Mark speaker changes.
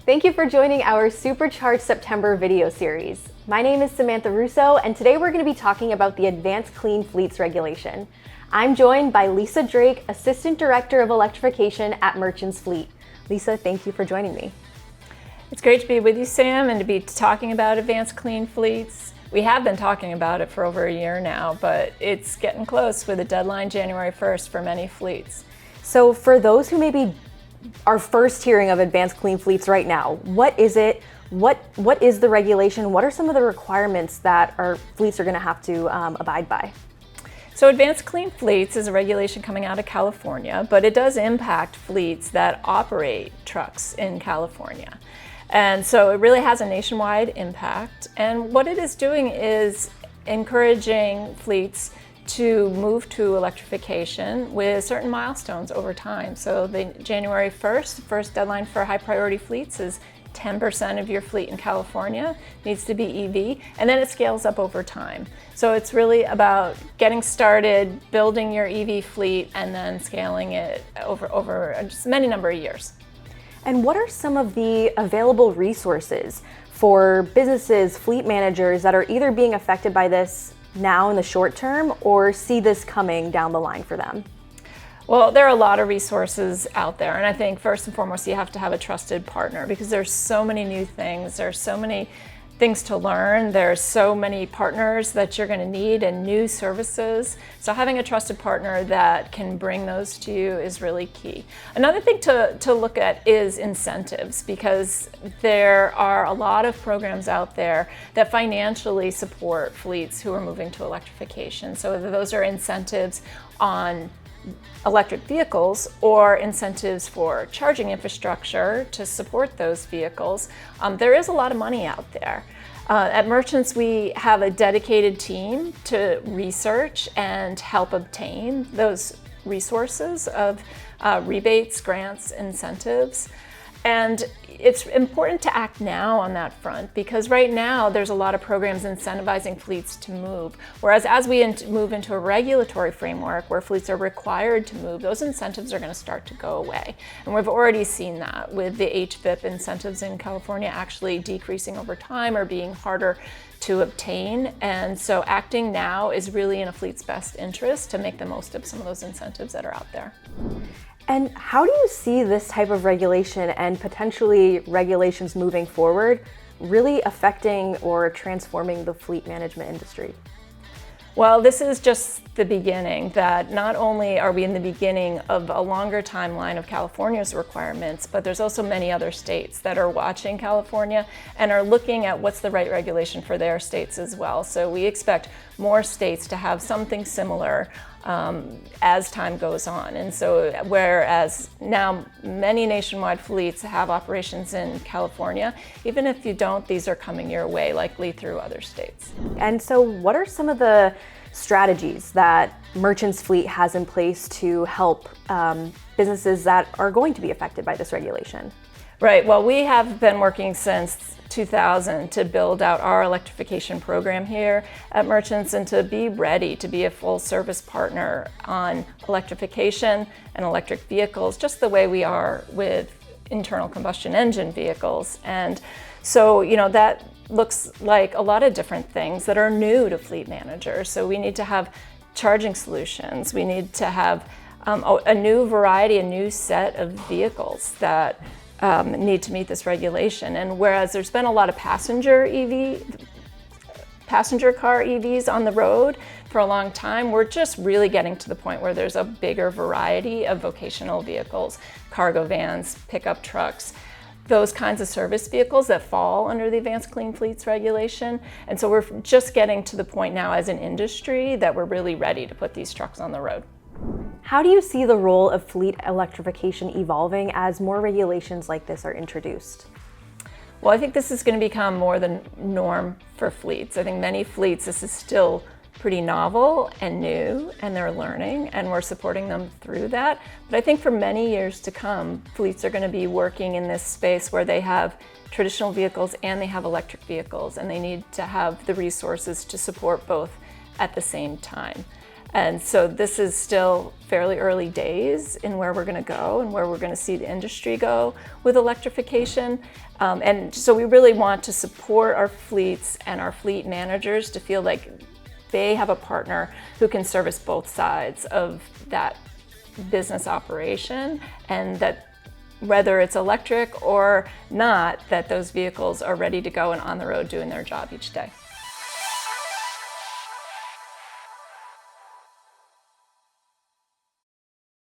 Speaker 1: Thank you for joining our Supercharged September video series. My name is Samantha Russo, and today we're going to be talking about the Advanced Clean Fleets Regulation. I'm joined by Lisa Drake, Assistant Director of Electrification at Merchants Fleet. Lisa, thank you for joining me.
Speaker 2: It's great to be with you, Sam, and to be talking about Advanced Clean Fleets. We have been talking about it for over a year now, but it's getting close with a deadline January 1st for many fleets.
Speaker 1: So for those who maybe are first hearing of Advanced Clean Fleets right now, what is it? What is the regulation? What are some of the requirements that our fleets are going to have to abide by?
Speaker 2: So Advanced Clean Fleets is a regulation coming out of California, but it does impact fleets that operate trucks in California. And so it really has a nationwide impact. And what it is doing is encouraging fleets to move to electrification with certain milestones over time. So the January 1st, first deadline for high priority fleets is 10% of your fleet in California needs to be EV, and then it scales up over time. So it's really about getting started, building your EV fleet, and then scaling it over just many number of years.
Speaker 1: And what are some of the available resources for businesses, fleet managers that are either being affected by this now in the short term or see this coming down the line for them?
Speaker 2: Well, there are a lot of resources out there, and I think first and foremost you have to have a trusted partner because there's so many new things, there's so many things to learn, there's so many partners that you're going to need and new services. So having a trusted partner that can bring those to you is really key. Another thing to look at is incentives, because there are a lot of programs out there that financially support fleets who are moving to electrification. So whether those are incentives on electric vehicles or incentives for charging infrastructure to support those vehicles, there is a lot of money out there. At Merchants, we have a dedicated team to research and help obtain those resources of rebates, grants, incentives. And it's important to act now on that front because right now there's a lot of programs incentivizing fleets to move. Whereas as we move into a regulatory framework where fleets are required to move, those incentives are going to start to go away. And we've already seen that with the HVIP incentives in California actually decreasing over time or being harder to obtain. And so acting now is really in a fleet's best interest to make the most of some of those incentives that are out there.
Speaker 1: And how do you see this type of regulation and potentially regulations moving forward really affecting or transforming the fleet management industry?
Speaker 2: Well, this is just the beginning, that not only are we in the beginning of a longer timeline of California's requirements, but there's also many other states that are watching California and are looking at what's the right regulation for their states as well. So we expect more states to have something similar as time goes on. And so whereas now many nationwide fleets have operations in California, even if you don't, these are coming your way, likely through other states.
Speaker 1: And so what are some of the strategies that Merchants Fleet has in place to help businesses that are going to be affected by this regulation?
Speaker 2: Right, well, we have been working since 2000 to build out our electrification program here at Merchants and to be ready to be a full service partner on electrification and electric vehicles, just the way we are with internal combustion engine vehicles. And so, that looks like a lot of different things that are new to fleet managers. So we need to have charging solutions. We need to have a new variety, a new set of vehicles that need to meet this regulation. And whereas there's been a lot of passenger car EVs on the road for a long time, we're just really getting to the point where there's a bigger variety of vocational vehicles, cargo vans, pickup trucks, those kinds of service vehicles that fall under the Advanced Clean Fleets regulation. And so we're just getting to the point now as an industry that we're really ready to put these trucks on the road.
Speaker 1: How do you see the role of fleet electrification evolving as more regulations like this are introduced?
Speaker 2: Well, I think this is going to become more the norm for fleets. I think many fleets, this is still pretty novel and new, and they're learning, and we're supporting them through that. But I think for many years to come, fleets are going to be working in this space where they have traditional vehicles and they have electric vehicles, and they need to have the resources to support both at the same time. And so this is still fairly early days in where we're going to go and where we're going to see the industry go with electrification. And so we really want to support our fleets and our fleet managers to feel like they have a partner who can service both sides of that business operation, and that whether it's electric or not, that those vehicles are ready to go and on the road doing their job each day.